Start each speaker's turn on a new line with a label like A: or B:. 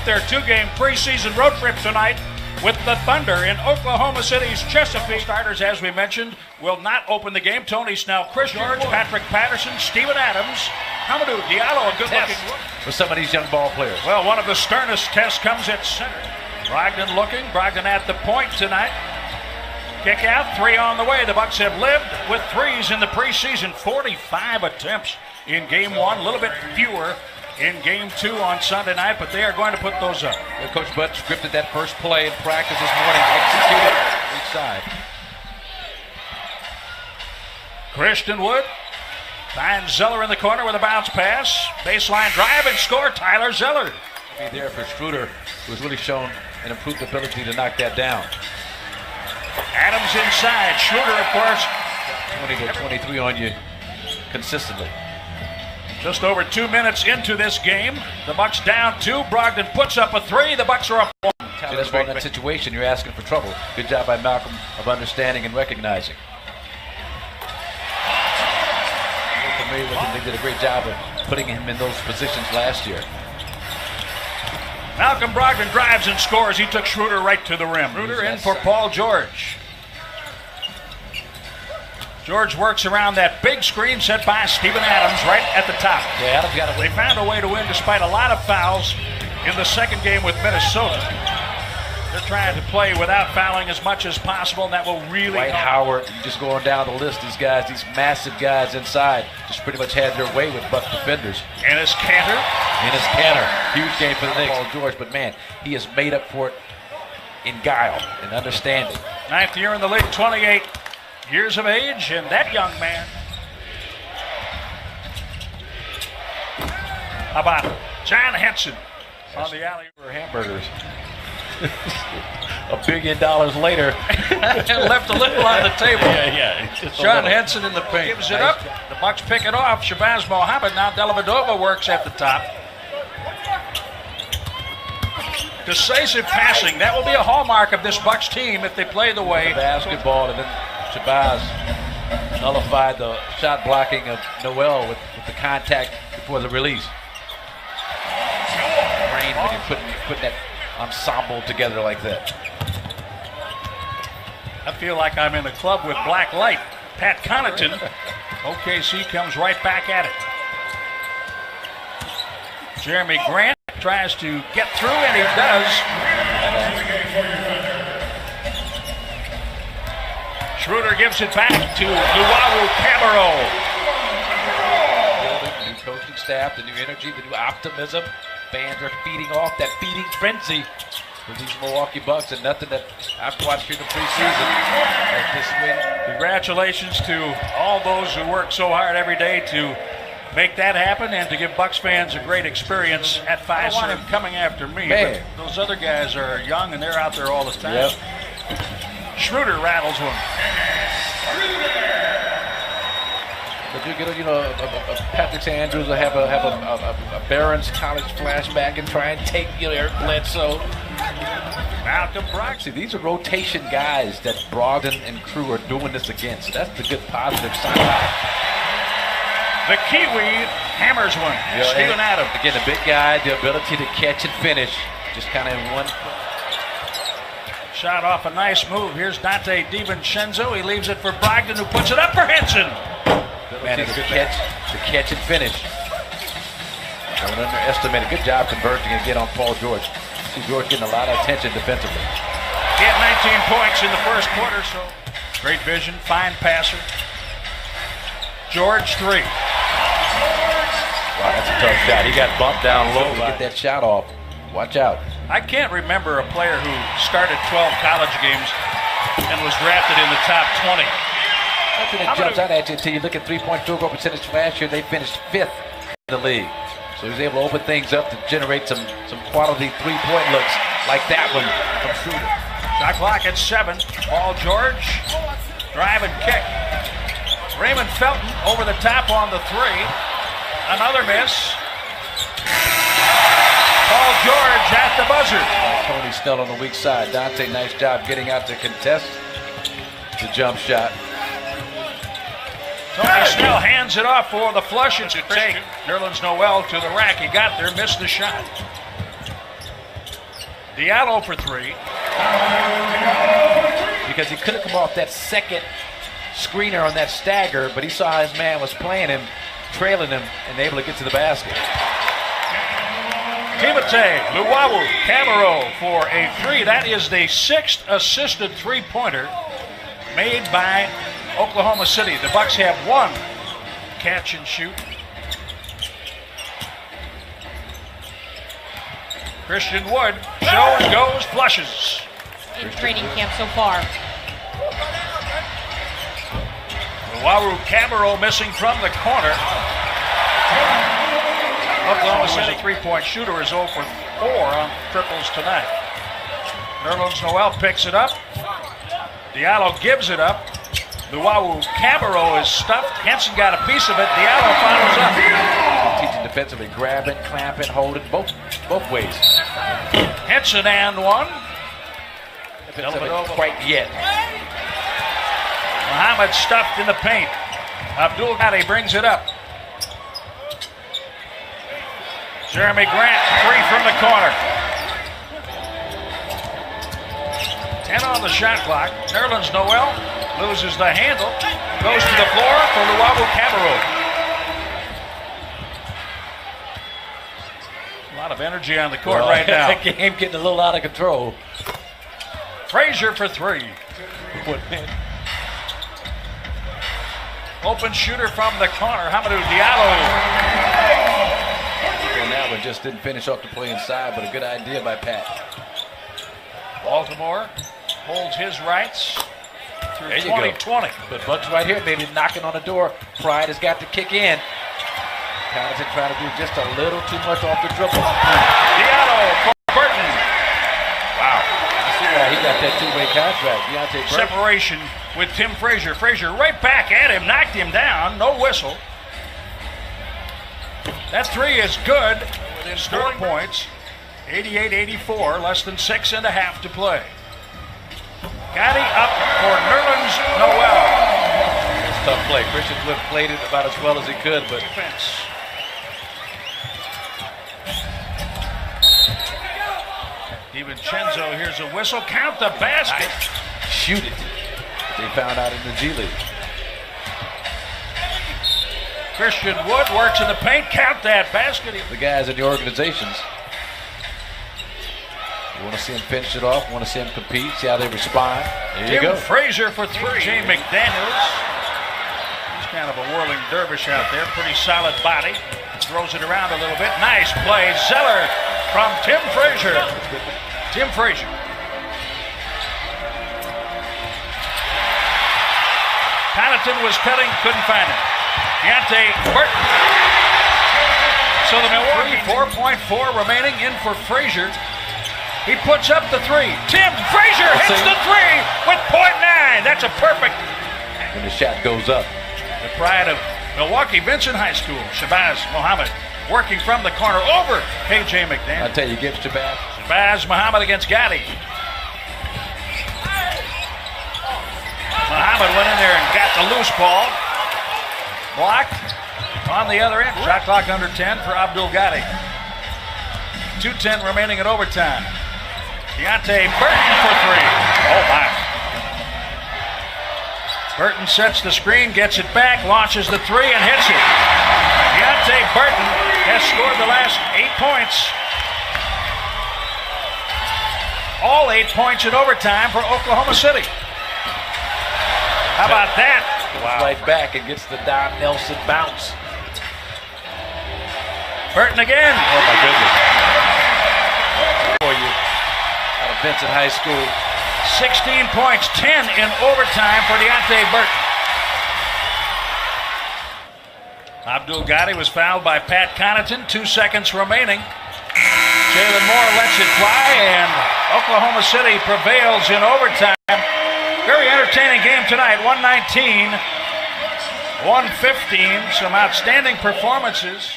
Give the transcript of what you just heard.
A: off their two-game preseason road trip tonight with the Thunder in Oklahoma City's Chesapeake. Starters, as we mentioned, will not open the game. Tony Snell, Chris George, Patrick Patterson, Steven Adams, Hamidou Diallo, a good-looking look
B: for some of these young ball players.
A: Well, one of the sternest tests comes at center. Brogdon looking, Brogdon at the point tonight. Kick out, three on the way. The Bucks have lived with threes in the preseason. 45 attempts in game one, a little bit fewer in game two on Sunday night, but they are going to put those up.
B: Coach Bud scripted that first play in practice this morning, executed each side.
A: Christian Wood finds Zeller in the corner with a bounce pass. Baseline drive and score, Tyler Zeller.
B: Be there for Schroeder, who's really shown an improved ability to knock that down.
A: Adams inside. Schroeder, of course,
B: 20 to 23 on you consistently.
A: Just over 2 minutes into this game, the Bucks down two. Brogdon puts up a three. The Bucks are up one.
B: See, that's right in that situation. You're asking for trouble. Good job by Malcolm of understanding and recognizing. We're familiar with him. They did a great job of putting him in those positions last year.
A: Malcolm Brogdon drives and scores. He took Schroeder right to the rim. Schroeder in for Paul George. George works around that big screen set by Steven Adams right at the top.
B: Yeah, Adams got
A: They found a way to win despite a lot of fouls in the second game with Minnesota. They're trying to play without fouling as much as possible, and that will really
B: Dwight
A: help.
B: Howard, just going down the list, these guys, these massive guys inside, just pretty much had their way with Bucks defenders.
A: Ennis Cantor.
B: Huge game for the Knicks. Paul George, but man, he has made up for it in guile and understanding.
A: Ninth year in the league, 28 years of age, and that young man. How about John Henson on the alley
B: for hamburgers? $1 billion later.
A: And left a little on the table.
B: Yeah.
A: John Henson in the paint. Gives it up. The Bucks pick it off. Shabazz Mohammed. Now Dellavedova works at the top. Decisive passing. That will be a hallmark of this Bucks team if they play the way.
B: Basketball, and then Shabazz nullified the shot blocking of Noel with the contact before the release. Rain when you're putting that ensemble together like that.
A: I feel like I'm in a club with black light. Pat Connaughton. OKC comes right back at it. Jeremy Grant tries to get through, and he does. Schroeder gives it back to Luau Camero.
B: The new coaching staff, the new energy, the new optimism. Fans are feeding off that feeding frenzy with these Milwaukee Bucks, and nothing that I've watched here in the preseason like this win.
A: Congratulations to all those who work so hard every day to make that happen and to give Bucks fans a great experience at Fiserv. I want him coming after me, but those other guys are young and they're out there all the time.
B: Yep.
A: Schroeder rattles one.
B: But you get a Patrick Andrews will have a Barron's College flashback and try and take Eric Bledsoe.
A: Malcolm Brogdon.
B: See, these are rotation guys that Brogdon and crew are doing this against. That's the good positive sign.
A: The Kiwi hammers one. Steven Adams.
B: Again, the big guy, the ability to catch and finish, just kind of in one.
A: Shot off a nice move. Here's Dante DiVincenzo. He leaves it for Brogdon, who puts it up for Henson.
B: Man, the catch and finish. Don't underestimate it. Good job converting and get on Paul George. See George getting a lot of attention defensively.
A: He had 19 points in the first quarter, so great vision, fine passer. George, three.
B: Wow, that's a tough shot. He got bumped down low to get that shot off. Watch out.
A: I can't remember a player who started 12 college games and was drafted in the top 20.
B: Nothing that jumps out at you until you look at three-point field goal percentage last year. They finished 5th in the league. So he was able to open things up to generate some quality three-point looks like that one from Schroeder.
A: Shot clock at 7. Paul George, drive and kick. Raymond Felton over the top on the three. Another miss. Paul George at the buzzer.
B: Tony Snell on the weak side. Dante, nice job getting out to contest the jump shot.
A: Tony Snell hands it off for the flush. It's a take. Nerlens Noel to the rack. He got there, missed the shot. Diallo for 3.
B: Because he could have come off that second screener on that stagger, but he saw his man was playing him, trailing him, and able to get to the basket.
A: Timotei Luwawu Camero for a 3. That is the 6th assisted three-pointer made by Oklahoma City. The Bucks have 1 catch and shoot. Christian Wood, show and goes, flushes.
C: In training camp so far.
A: Luwawu Camero missing from the corner. Oklahoma City three-point shooter is 0 for 4 on triples tonight. Nerlens Noel picks it up. Diallo gives it up. Luwawu Camero is stuffed. Henson got a piece of it. Diallo follows up.
B: Teaching defensively, grab it, clamp it, hold it, both ways.
A: Henson and 1.
B: Quite yet.
A: Muhammad stuffed in the paint. Abdul Ghani brings it up. Jeremy Grant, 3 from the corner. 10 on the shot clock. Nerlens Noel loses the handle. Goes to the floor for Luwawu Camero. A lot of energy on the court right now.
B: That game getting a little out of control.
A: Frazier for 3. Open shooter from the corner. Hamidou Diallo.
B: That one just didn't finish off the play inside, but a good idea by Pat.
A: Baltimore holds his rights through 2020.
B: But Bucks right here, maybe knocking on the door. Pride has got to kick in. Connaughton trying to do just a little too much off the dribble.
A: Diallo for Burton. Wow.
B: I see why he got that two-way contract. Deontay Burton.
A: Separation with Tim Frazier. Frazier right back at him, knocked him down. No whistle. That 3 is good within 4 points. 88-84, less than 6.5 to play. Gotti up for Nerlens Noel.
B: It's a tough play. Christian Wood played it about as well as he could, but
A: defense. DiVincenzo, here's a whistle. Count the basket.
B: Nice. Shoot it. They found out in the G League.
A: Christian Wood works in the paint. Count that basket.
B: The guys in the organizations. You want to see him finish it off. Want to see him compete. See how they respond. There you go.
A: Frazier for 3. Jay McDaniels. He's kind of a whirling dervish out there. Pretty solid body. Throws it around a little bit. Nice play. Zeller from Tim Frazier. Tim Frazier. Connaughton was cutting. Couldn't find him. Deontay Burton. So the Milwaukee 4.4 remaining in for Frazier. He puts up the 3. Tim Frazier hits the 3 with .9. That's a perfect.
B: When the shot goes up.
A: The pride of Milwaukee Vincent High School. Shabazz Muhammad working from the corner over KJ McDaniel.
B: I'll tell you, give Shabazz.
A: Shabazz Muhammad against Gotti. Muhammad went in there and got the loose ball. Blocked on the other end. Shot clock under 10 for Abdul Ghani. 2:10 remaining in overtime. Deontay Burton for 3. Oh my. Burton sets the screen, gets it back, launches the 3 and hits it. Deontay Burton has scored the last 8 points. All 8 points in overtime for Oklahoma City. How about that?
B: Wow. Right back and gets the Don Nelson bounce.
A: Burton again.
B: Oh my goodness. For you out of Vincent High School.
A: 16 points, 10 in overtime for Deontay Burton. Abdul Ghani was fouled by Pat Connaughton. 2 seconds remaining. Jalen Moore lets it fly, and Oklahoma City prevails in overtime. Very entertaining game tonight. 119, 115. Some outstanding performances.